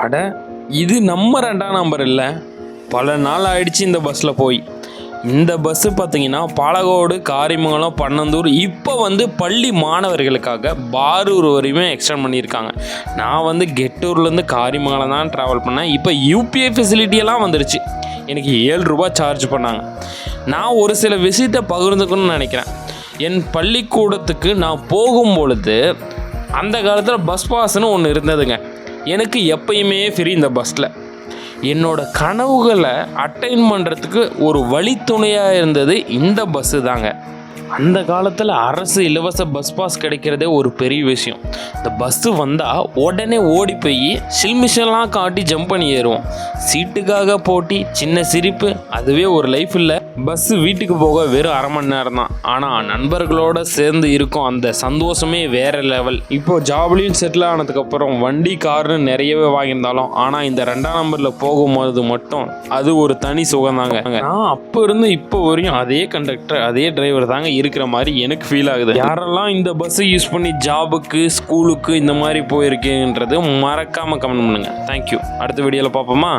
அட, இது நம்ம 2ஆம் நம்பர் இல்லை. பல நாள் ஆயிடுச்சு இந்த பஸ்ஸில் போய். இந்த பஸ்ஸு பார்த்தீங்கன்னா பாலக்கோடு, காரிமங்கலம், பன்னந்தூர், இப்போ பள்ளி மாணவர்களுக்காக பாரூர் வரையுமே எக்ஸ்டெண்ட் பண்ணியிருக்காங்க. நான் கெட்டூர்லேருந்து காரிமங்கலம் தான் ட்ராவல் பண்ணேன். இப்போ யூபிஐ ஃபெசிலிட்டியெல்லாம் வந்துருச்சு. எனக்கு 7 ரூபா சார்ஜ் பண்ணாங்க. நான் ஒரு சில விஷயத்தை பகிர்ந்துக்கணும்னு நினைக்கிறேன். என் பள்ளிக்கூடத்துக்கு நான் போகும் பொழுது அந்த காலத்தில் பஸ் பாஸ்ன்னு ஒன்று இருந்ததுங்க. எனக்கு எப்பயுமே ஃப்ரீ இந்த பஸ்ஸில். என்னோடய கனவுகளை அட்டைன் பண்ணுறதுக்கு ஒரு வழித்துணையாக இருந்தது இந்த பஸ்ஸு தாங்க. அந்த காலத்தில் அரசு இலவச பஸ் பாஸ் கிடைக்கிறதே ஒரு பெரிய விஷயம். இந்த பஸ்ஸு வந்தால் உடனே ஓடி போய் சில்மிஷன்லாம் காட்டி ஜம்ப் பண்ணி ஏறுவோம். சீட்டுக்காக போட்டி, சின்ன சிரிப்பு, அதுவே ஒரு லைஃப் இல்லை. பஸ்ஸு வீட்டுக்கு போக வெறும் 1/2 மணி நேரம் தான். ஆனால் நண்பர்களோடு சேர்ந்து இருக்கும் அந்த சந்தோஷமே வேறு லெவல். இப்போ ஜாப்லேயும் செட்டில் ஆனதுக்கப்புறம் வண்டி கார்னு நிறையவே வாங்கியிருந்தாலும் ஆனால் இந்த 2ஆம் நம்பரில் போகும்போது மட்டும் அது ஒரு தனி சுகம்தாங்க. நான் அப்போ இருந்து இப்போ வரையும் அதே கண்டக்டர், அதே டிரைவர் தாங்க இருக்கிற மாதிரி எனக்கு ஃபீல் ஆகுது. யாரெல்லாம் இந்த பஸ்ஸை யூஸ் பண்ணி ஜாபுக்கு, ஸ்கூலுக்கு இந்த மாதிரி போயிருக்கீங்கன்றது மறக்காமல் கமெண்ட் பண்ணுங்கள். தேங்க்யூ. அடுத்த வீடியோவில் பார்ப்போமா?